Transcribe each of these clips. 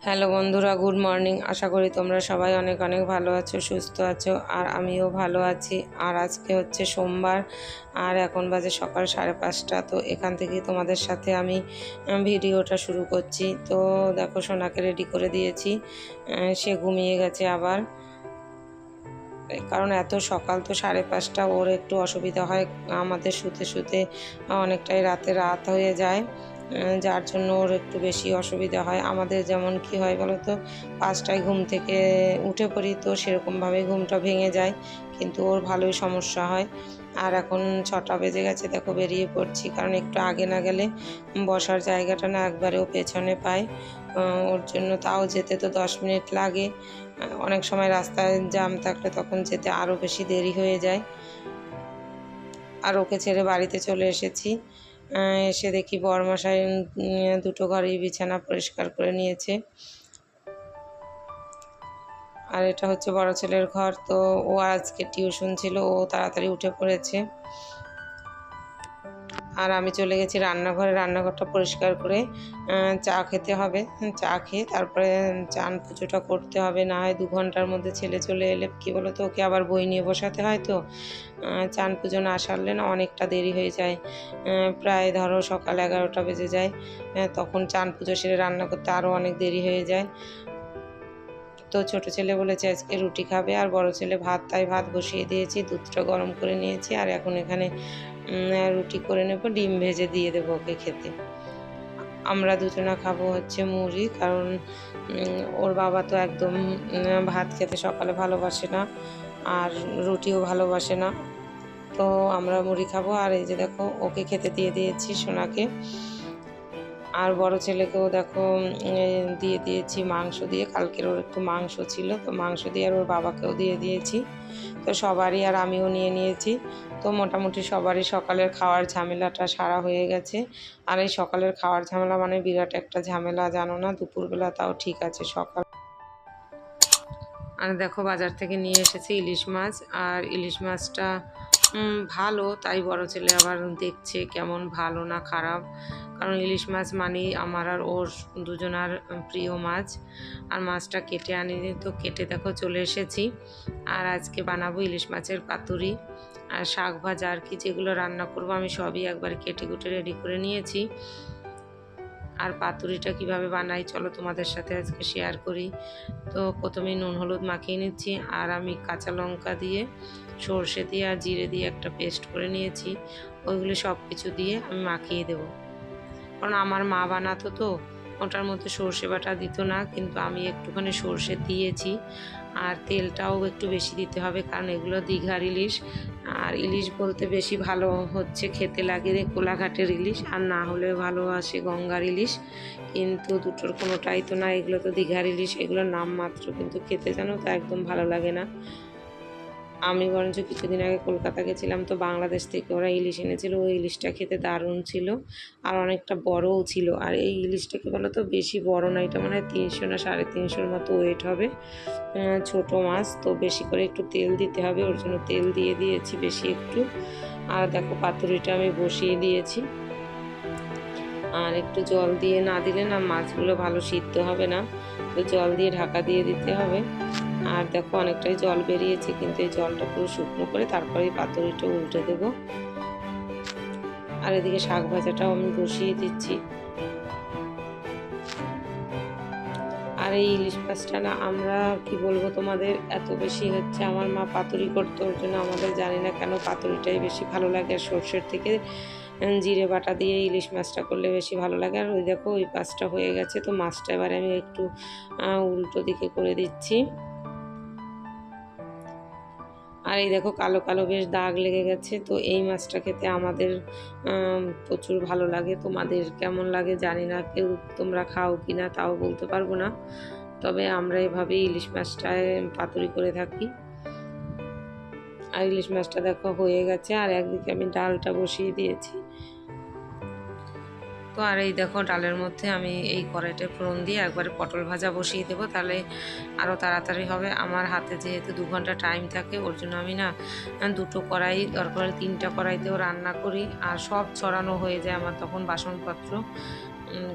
Hello বন্ধুরা, good morning. আশা করি তোমরা সবাই অনেক অনেক ভালো আছো, সুস্থ আছো, আর আমিও ভালো আছি। আর আজকে হচ্ছে সোমবার, আর এখন বাজে সকাল 5:30। তো এখান থেকেই তোমাদের সাথে আমি ভিডিওটা শুরু করছি। তো দেখো, সোনাকে রেডি করে দিয়েছি, সে ঘুমিয়ে গেছে আবার। কারণ এত সকাল তো 5:30, ওর একটু অসুবিধা হয়, আমাদের শুতে শুতে অনেকটাই রাত হয়ে যায়, যার জন্য ওর একটু বেশি অসুবিধা হয়। আমাদের যেমন কি হয় বলো তো, 5টায় ঘুম থেকে উঠে পড়ি, তো সেরকমভাবেই ঘুমটা ভেঙে যায়, কিন্তু ওর ভালোই সমস্যা হয়। আর এখন 6টা বেজে গেছে, দেখো বেরিয়ে পড়ছি, কারণ একটু আগে না গেলে বসার জায়গাটা না একবারেও পেছনে পায়। ওর জন্য তাও যেতে তো 10 মিনিট লাগে। অনেক সময় রাস্তায় জ্যাম থাকলে তখন যেতে আরও বেশি দেরি হয়ে যায়। আর ওকে ছেড়ে বাড়িতে চলে এসেছি। এসে দেখি বরমশাই দুটো ঘরেই বিছানা পরিষ্কার করে নিয়েছে। আর এটা হচ্ছে বড় ছেলের ঘর। তো ও আজকে টিউশন ছিল, ও তাড়াতাড়ি উঠে পড়েছে। আর আমি চলে গেছি রান্নাঘরে, রান্নাঘরটা পরিষ্কার করে চা খেতে হবে। চা খেয়ে তারপরে চান পুজোটা করতে হবে, না হয় 2 ঘন্টার মধ্যে ছেলে চলে এলে কী বলো তো, ওকে আবার বই নিয়ে বসাতে হয়। তো চান পুজো না সারলে না অনেকটা দেরি হয়ে যায়, প্রায় ধরো সকাল 11টা বেজে যায়। তখন চান পুজো সেরে রান্না করতে আরও অনেক দেরি হয়ে যায়। তো ছোটো ছেলে বলেছে আজকে রুটি খাবে, আর বড় ছেলে ভাত, তাই ভাত বসিয়ে দিয়েছি, দুধটা গরম করে নিয়েছি। আর এখন এখানে রুটি করে নেব, ডিম ভেজে দিয়ে দেবো ওকে খেতে। আমরা দুজনা খাবো হচ্ছে মুড়ি, কারণ ওর বাবা তো একদম ভাত খেতে সকালে ভালোবাসে না, আর রুটিও ভালোবাসে না। তো আমরা মুড়ি খাবো। আর এই যে দেখো, ওকে খেতে দিয়ে দিয়েছি সোনাকে। আর বড় ছেলেকেও দেখো দিয়ে দিয়েছি মাংস দিয়ে, কালকের ওর একটু মাংস ছিল, তো মাংস দিয়ে আর ওর বাবাকেও দিয়ে দিয়েছি। তো সবারই, আর আমিও নিয়ে নিয়েছি। তো মোটামুটি সবারই সকালের খাওয়ার ঝামেলাটা সারা হয়ে গেছে। আর এই সকালের খাওয়ার ঝামেলা মানে বিরাট একটা ঝামেলা, জানো না। দুপুরবেলা তাও ঠিক আছে, সকাল। আর দেখো, বাজার থেকে নিয়ে এসেছি ইলিশ মাছ। আর ইলিশ মাছটা ভালো, তাই বড় ছেলে আবার দেখছে কেমন ভালো না খারাপ, কারণ ইলিশ মাছ মানেই আমার আর ওর দুজনার প্রিয় মাছ। আর মাছটা কেটে আনিনি, তো কেটে দেখো চলে এসেছি। আর আজকে বানাবো ইলিশ মাছের পাতুরি আর শাক ভাজা, আর কি যেগুলো রান্না করব আমি সবই একবার কেটে কুটে রেডি করে নিয়েছি। আর পাতুরিটা কিভাবে বানাই চলো তোমাদের সাথে আজকে শেয়ার করি। তো প্রথমেই নুন হলুদ মাখিয়ে নিচ্ছি, আর আমি কাঁচা লঙ্কা দিয়ে, সর্ষে দিয়ে আর জিরে দিয়ে একটা পেস্ট করে নিয়েছি। ওইগুলো সব কিছু দিয়ে আমি মাখিয়ে দেব, কারণ আমার মা বানাতো তো ওটার মধ্যে সর্ষে বাটা দিত না, কিন্তু আমি একটুখানি সর্ষে দিয়েছি। আর তেলটাও একটু বেশি দিতে হবে, কারণ এগুলো দীঘার ইলিশ। আর ইলিশ বলতে বেশি ভালো হচ্ছে খেতে লাগে কোলাঘাটের ইলিশ, আর না হলে ভালো আসে গঙ্গার ইলিশ, কিন্তু দুটোর কোনোটাই তো না। এগুলো তো দীঘার ইলিশ, এগুলোর নাম মাত্র, কিন্তু খেতে জানো তো একদম ভালো লাগে না। আমি বরঞ্চ কিছুদিন আগে কলকাতা গেছিলাম, তো বাংলাদেশ থেকে ওরা ইলিশ এনেছিল, ওই ইলিশটা খেতে দারুণ ছিল, আর অনেকটা বড়ও ছিল। আর এই ইলিশটাকে বলো তো বেশি বড় না, এটা মনে হয় 300 না 350 মতো ওয়েট হবে। ছোট মাছ তো, বেশি করে একটু তেল দিতে হবে, ওর জন্য তেল দিয়ে দিয়েছি বেশি একটু। আর দেখো, পাতুরিটা আমি বসিয়ে দিয়েছি। আর একটু জল দিয়ে না দিলে না মাছগুলো ভালো সিদ্ধ হবে না, তো জল দিয়ে ঢাকা দিয়ে দিতে হবে। আর দেখো, অনেকটাই জল বেরিয়েছে, কিন্তু এই জলটা পুরো শুকনো করে তারপরে পাতুরিটা উল্টে দেব। আর এদিকে শাক ভাজাটাও আমি বসিয়ে দিচ্ছি। আর এই ইলিশ মাছটা না, আমরা কি বলবো তোমাদের, এত বেশি হচ্ছে আমার মা পাতুরি করতো, ওর জন্য আমাদের জানি না কেন পাতুরিটাই বেশি ভালো লাগে, আর সর্ষের থেকে জিরে বাটা দিয়ে ইলিশ মাছটা করলে বেশি ভালো লাগে। আর ওই দেখো, ওই মাছটা হয়ে গেছে, তো মাছটা এবারে আমি একটু উল্টো দিকে করে দিচ্ছি। আর এই দেখো, কালো কালো বেশ দাগ লেগে গেছে। তো এই মাছটা খেতে আমাদের প্রচুর ভালো লাগে, তোমাদের কেমন লাগে জানি না, কেউ তোমরা খাও কি না তাও বলতে পারবো না, তবে আমরা এভাবেই ইলিশ মাছটায় পাতুরি করে থাকি। আর ইলিশ মাছটা দেখো হয়ে গেছে, আর একদিকে আমি ডালটা বসিয়ে দিয়েছি। তো আর এই দেখো, ডালের মধ্যে আমি এই কড়াইটা ফোড়ন দিয়ে একবারে পটল ভাজা বসিয়ে দেবো, তাহলে আরও তাড়াতাড়ি হবে। আমার হাতে যেহেতু 2 ঘন্টা টাইম থাকে, ওর জন্য আমি না দুটো কড়াই, দরকার 3টা কড়াইতেও রান্না করি, আর সব ছড়ানো হয়ে যায় আমার তখন বাসনপত্র।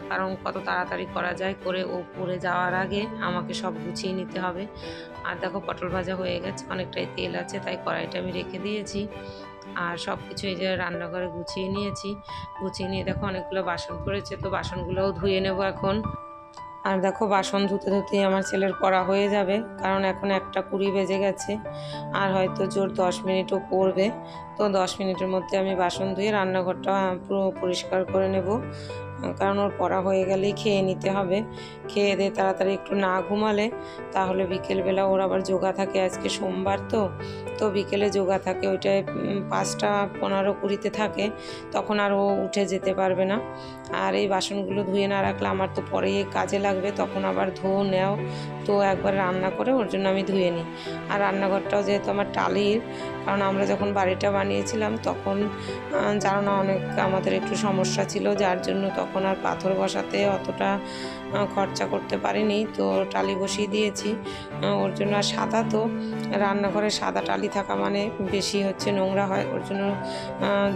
কারণ কত তাড়াতাড়ি করা যায়, করে ও পড়ে যাওয়ার আগে আমাকে সব গুছিয়ে নিতে হবে। আর দেখো পটল ভাজা হয়ে গেছে, অনেকটাই তেল আছে, তাই কড়াইটা আমি রেখে দিয়েছি। আর সব কিছু এই যে রান্নাঘরে গুছিয়ে নিয়েছি। গুছিয়ে নিয়ে দেখো অনেকগুলো বাসন পড়েছে, তো বাসনগুলোও ধুয়ে নেব এখন। আর দেখো বাসন ধুতে ধুতেই আমার ছেলের পড়া হয়ে যাবে, কারণ এখন 1:20 বেজে গেছে, আর হয়তো জোর 10 মিনিটও পড়বে। তো 10 মিনিটের মধ্যে আমি বাসন ধুয়ে রান্নাঘরটা পুরো পরিষ্কার করে নেব, কারণ ওর পড়া হয়ে গেলেই খেয়ে নিতে হবে। খেয়ে দিয়ে তাড়াতাড়ি একটু না ঘুমালে তাহলে বিকেলবেলা ওর আবার যোগা থাকে, আজকে সোমবার তো বিকেলে যোগা থাকে, ওইটায় 5টা 15-20 থাকে, তখন আর ও উঠে যেতে পারবে না। আর এই বাসনগুলো ধুয়ে না রাখলে আমার তো পরে কাজে লাগবে, তখন আবার ধো নেও, তো একবার রান্না করে ওর জন্য আমি ধুয়ে নিই। আর রান্নাঘরটাও যেহেতু আমার টালির, কারণ আমরা যখন বাড়িটা বানিয়েছিলাম তখন জানো না অনেক আমাদের একটু সমস্যা ছিল, যার জন্য তখন আর পাথর বসাতে অতটা খরচা করতে পারিনি, তো টালি বসিয়ে দিয়েছি ওর জন্য। আর সাদা তো রান্নাঘরে সাদা টালি থাকা মানে বেশি হচ্ছে নোংরা হয়, ওর জন্য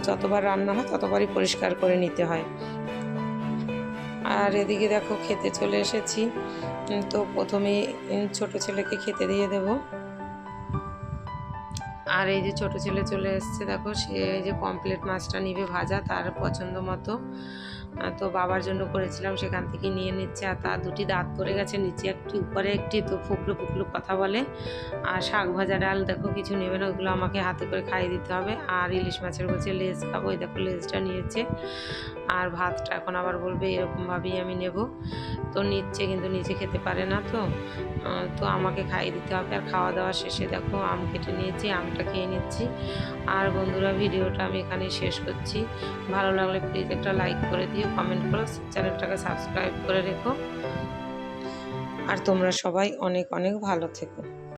যতবার রান্না হয় ততবারই পরিষ্কার করে নিতে হয়। আর এদিকে দেখো খেতে চলে এসেছি, তো প্রথমে ছোট ছেলেকে খেতে দিয়ে দেব। আর এই যে ছোট ছেলে চলে এসছে, দেখো সে এই যে পমফ্রেট মাছটা নিবে ভাজা তার পছন্দ মতো, তো বাবার জন্য করেছিলাম সেখান থেকে নিয়ে নিচ্ছে। আর তার 2টি দাঁত পড়ে গেছে, নিচে একটি উপরে একটি, তো ফুকলু ফুকলু কথা বলে। আর শাক ভাজা ডাল দেখো কিছু নেবে না, ওগুলো আমাকে হাতে করে খাইয়ে দিতে হবে। আর ইলিশ মাছের বলছে লেজ খাবো, ওই দেখো লেজটা নিয়েছে। আর ভাতটা এখন আবার বলবে এরকমভাবেই আমি নেব, তো নিচ্ছে, কিন্তু নিজে খেতে পারে না, তো আমাকে খাইয়ে দিতে হবে। আর খাওয়া দাওয়া শেষে দেখো আম কেটে নিয়েছি, আমটা খেয়ে নিচ্ছি। আর বন্ধুরা ভিডিওটা আমি এখানেই শেষ করছি। ভালো লাগলে প্লিজ একটা লাইক করে দিও, কমেন্ট করো, চ্যানেলটাকে সাবস্ক্রাইব করে রেখো। আর তোমরা সবাই অনেক অনেক ভালো থেকো।